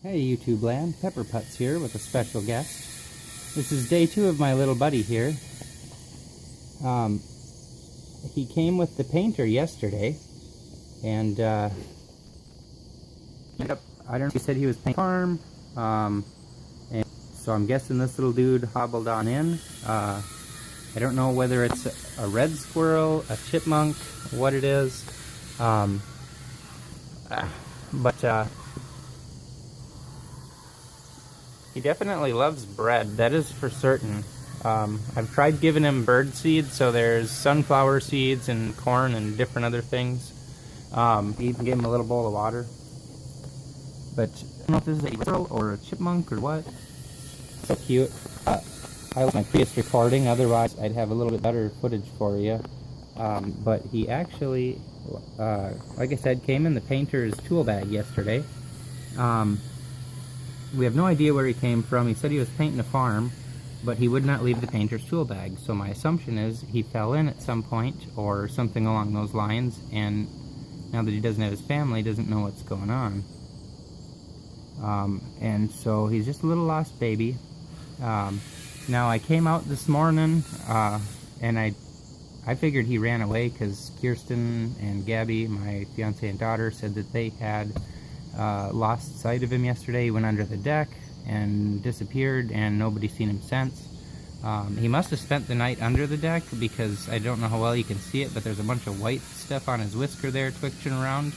Hey YouTube land, Pepper Putz here with a special guest. This is day 2 of my little buddy here. He came with the painter yesterday, and I don't know, he said he was painting a farm, and so I'm guessing this little dude hobbled on in. I don't know whether it's a red squirrel, a chipmunk, what it is, but he definitely loves bread, that is for certain. I've tried giving him bird seeds, so there's sunflower seeds and corn and different other things. He even gave him a little bowl of water. But I don't know if this is a squirrel or a chipmunk or what. So cute. I like my previous recording, otherwise I'd have a little bit better footage for you. But he actually, like I said, came in the painter's tool bag yesterday. We have no idea where he came from. He said he was painting a farm, but he would not leave the painter's tool bag. So my assumption is he fell in at some point or something along those lines, and now that he doesn't have his family, doesn't know what's going on. And so he's just a little lost baby. Now I came out this morning, and I figured he ran away because Kirsten and Gabby, my fiance and daughter, said that they had lost sight of him yesterday. He went under the deck and disappeared, and nobody's seen him since. He must have spent the night under the deck, because I don't know how well you can see it, but there's a bunch of white stuff on his whisker there twitching around,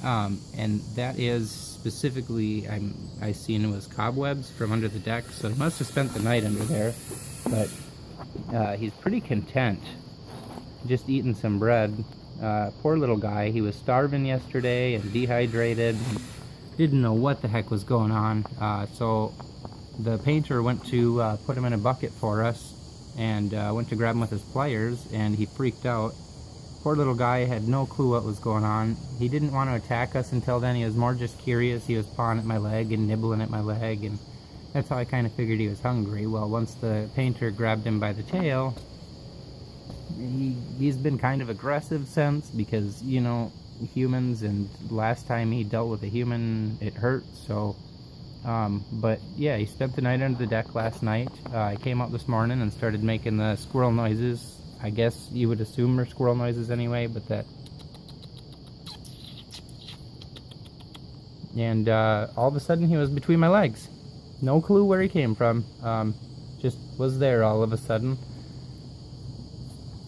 and that is specifically, I seen it was cobwebs from under the deck, so he must have spent the night under there. But he's pretty content just eating some bread. Poor little guy, he was starving yesterday and dehydrated and didn't know what the heck was going on. So the painter went to put him in a bucket for us, and went to grab him with his pliers, and he freaked out. Poor little guy had no clue what was going on. He didn't want to attack us until then. He was more just curious. He was pawing at my leg and nibbling at my leg, and that's how I kind of figured he was hungry. Well, once the painter grabbed him by the tail, he's been kind of aggressive since, because, you know, humans, and last time he dealt with a human, it hurt. So but yeah, he spent the night under the deck last night. I came out this morning and started making the squirrel noises. I guess you would assume they're squirrel noises anyway, but that, and all of a sudden he was between my legs. No clue where he came from, just was there all of a sudden.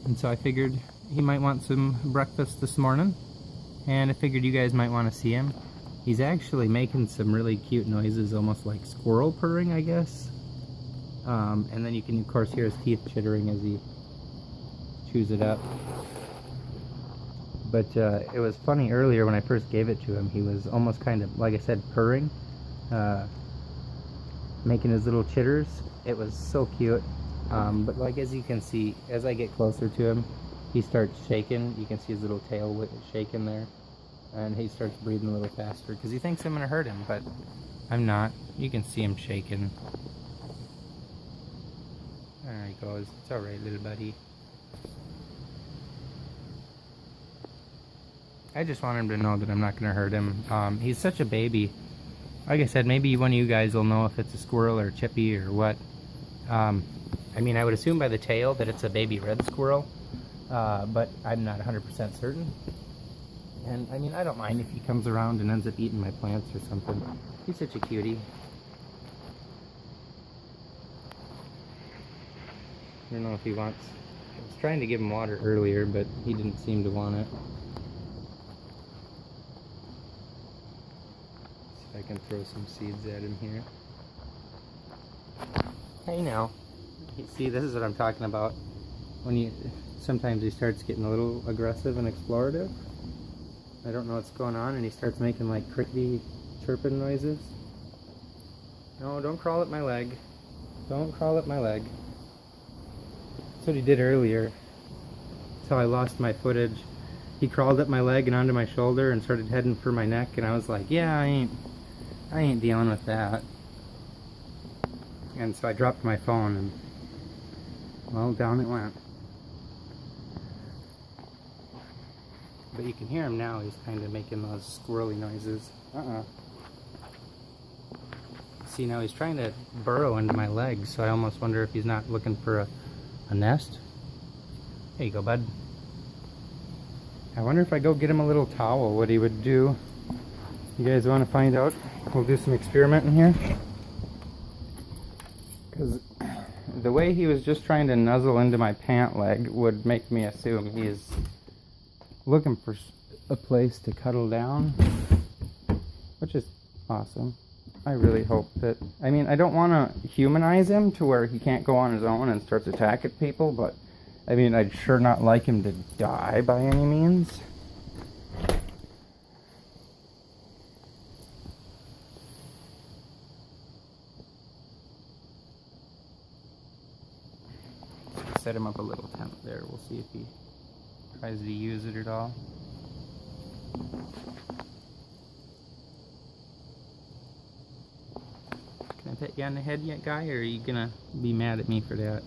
And so I figured he might want some breakfast this morning, and I figured you guys might want to see him. He's actually making some really cute noises, almost like squirrel purring, I guess. And then you can, of course, hear his teeth chittering as he chews it up. But it was funny earlier when I first gave it to him. He was almost kind of, like I said, purring, making his little chitters. It was so cute. But like, as you can see, as I get closer to him, he starts shaking. You can see his little tail shaking there, and he starts breathing a little faster because he thinks I'm gonna hurt him, but I'm not. You can see him shaking. There he goes. It's all right, little buddy. I just want him to know that I'm not gonna hurt him. He's such a baby. Like I said, maybe one of you guys will know if it's a squirrel or a chippy or what. I mean, I would assume by the tail that it's a baby red squirrel, but I'm not 100% certain. And I mean, I don't mind if he comes around and ends up eating my plants or something. He's such a cutie. I don't know if he wants... I was trying to give him water earlier, but he didn't seem to want it. See if I can throw some seeds at him here. Hey now. See, this is what I'm talking about. When sometimes he starts getting a little aggressive and explorative. I don't know what's going on, and he starts making like crickety chirping noises. No, don't crawl at my leg. Don't crawl at my leg. That's what he did earlier. That's how I lost my footage. He crawled up my leg and onto my shoulder and started heading for my neck, and I was like, yeah, I ain't dealing with that. And so I dropped my phone, and well, down it went. But you can hear him now. He's kind of making those squirrely noises. See, now he's trying to burrow into my legs, so I almost wonder if he's not looking for a nest. There you go, bud. I wonder if I go get him a little towel, what he would do. You guys want to find out? We'll do some experimenting here. Because the way he was just trying to nuzzle into my pant leg would make me assume he's looking for a place to cuddle down, which is awesome. I really hope that, I mean, I don't want to humanize him to where he can't go on his own and starts attacking people, but I mean, I'd sure not like him to die by any means. Set him up a little tent there. We'll see if he tries to use it at all. Can I pet you on the head yet, guy, or are you gonna be mad at me for that?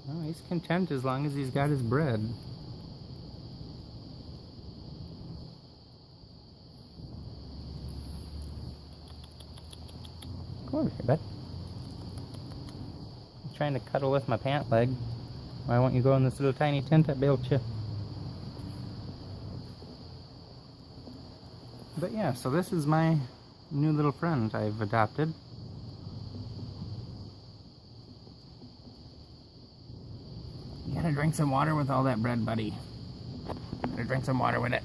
Oh, he's content as long as he's got his bread. Come over here, bud. I'm trying to cuddle with my pant leg. Why won't you go in this little tiny tent I built you? But yeah, so this is my new little friend I've adopted. You gotta drink some water with all that bread, buddy. Gotta drink some water with it.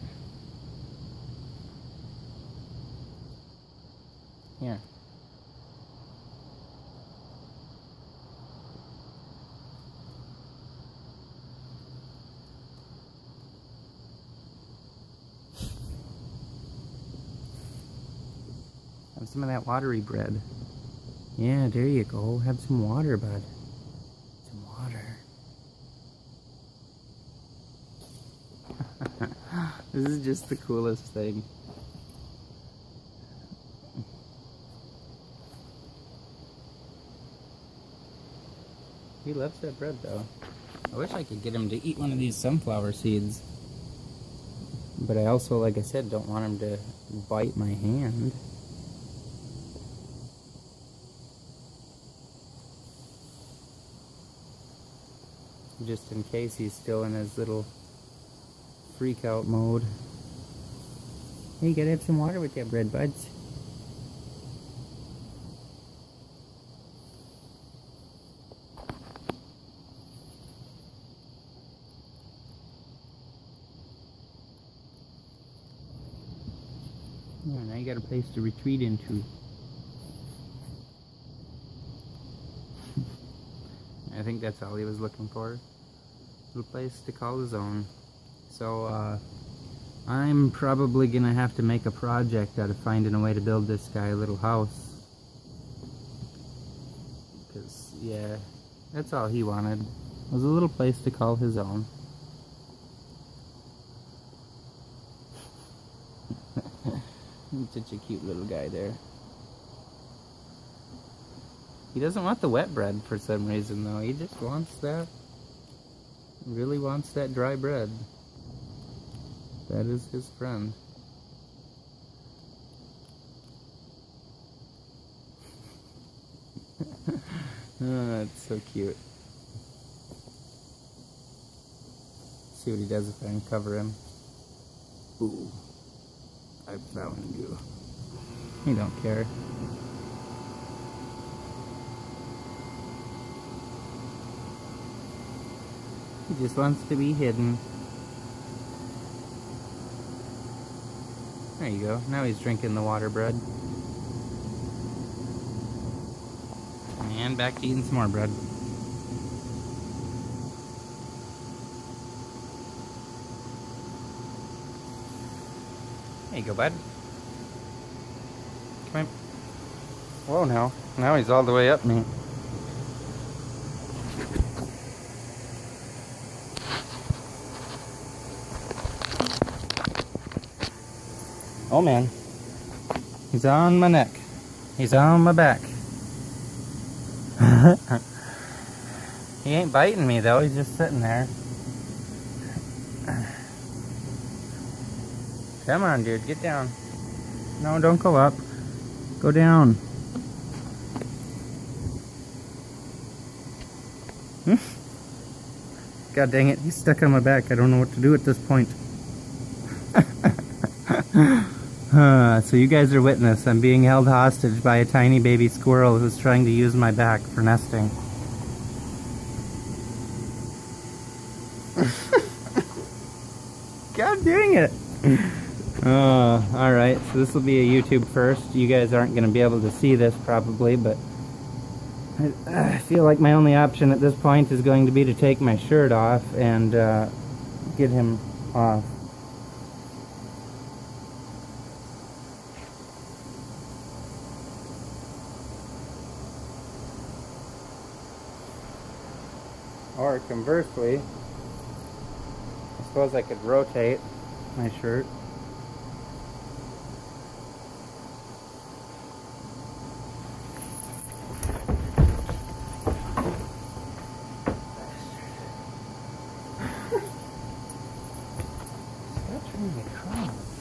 Here. Have some of that watery bread. Yeah, there you go. Have some water, bud. Some water. This is just the coolest thing. He loves that bread, though. I wish I could get him to eat one of these sunflower seeds. But I also, like I said, don't want him to bite my hand. Just in case he's still in his little freak out mode. Hey, you gotta have some water with that bread, buds. Oh, now you got a place to retreat into. I think that's all he was looking for. A little place to call his own. So, I'm probably gonna have to make a project out of finding a way to build this guy a little house. Because, yeah, that's all he wanted. Was a little place to call his own. Such a cute little guy there. He doesn't want the wet bread for some reason, though. He just wants that. Really wants that dry bread. That is his friend. Oh, that's so cute. See what he does if I uncover him. Ooh. I found you. He don't care. He just wants to be hidden. There you go. Now he's drinking the water bread. And back to eating some more bread. There you go, bud. Come on. Whoa, now. Now he's all the way up me. Oh man, he's on my neck. He's on my back. He ain't biting me though, he's just sitting there. Come on, dude, get down. No, don't go up. Go down. God dang it, he's stuck on my back. I don't know what to do at this point. So you guys are witness. I'm being held hostage by a tiny baby squirrel who's trying to use my back for nesting. God dang it. Alright, so this will be a YouTube first. You guys aren't going to be able to see this probably, but I feel like my only option at this point is going to be to take my shirt off and get him off. Or conversely, I suppose I could rotate my shirt.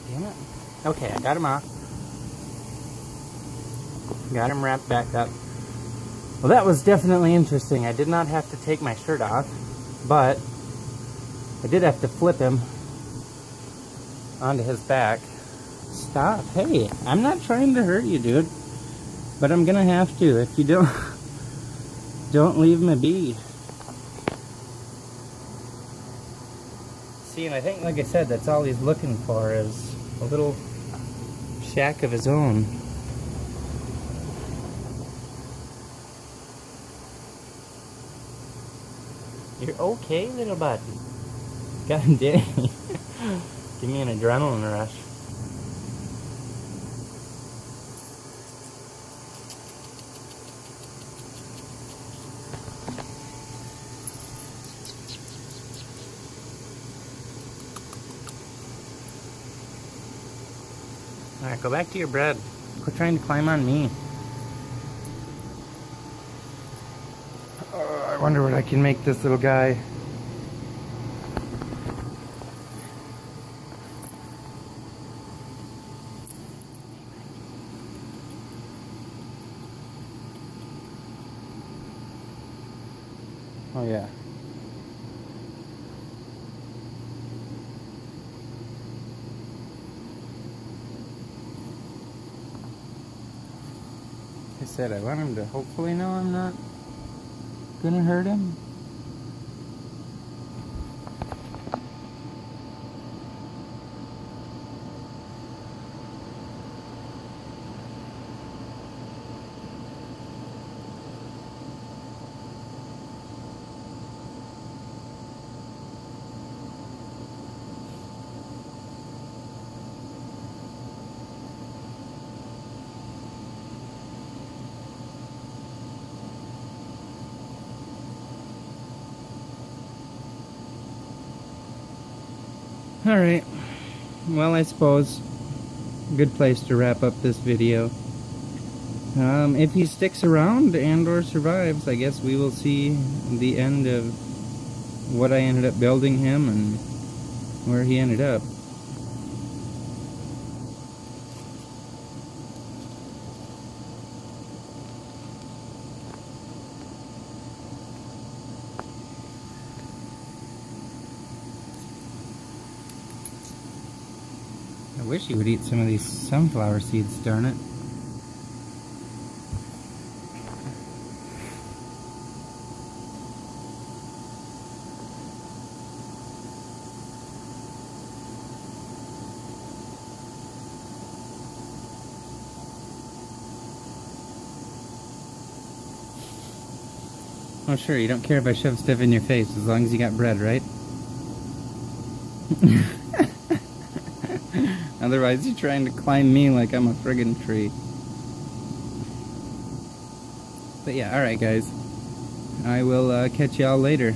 Damn it. Okay, I got him off. Got him wrapped back up. Well, that was definitely interesting. I did not have to take my shirt off, but I did have to flip him onto his back. Stop. Hey, I'm not trying to hurt you, dude. But I'm gonna have to if you don't leave me be. See, and I think, like I said, that's all he's looking for is a little shack of his own. You're okay, little buddy. God dang. Give me an adrenaline rush. Alright, go back to your bread. Quit trying to climb on me. I wonder what I can make this little guy. Oh yeah. Like I said, I want him to hopefully know I'm not gonna hurt him. Alright, well, I suppose good place to wrap up this video. If he sticks around and or survives, I guess we will see the end of what I ended up building him and where he ended up. I wish he would eat some of these sunflower seeds, darn it. Oh sure, you don't care if I shove stuff in your face as long as you got bread, right? Otherwise you're trying to climb me like I'm a friggin' tree. But yeah, alright guys. I will catch y'all later.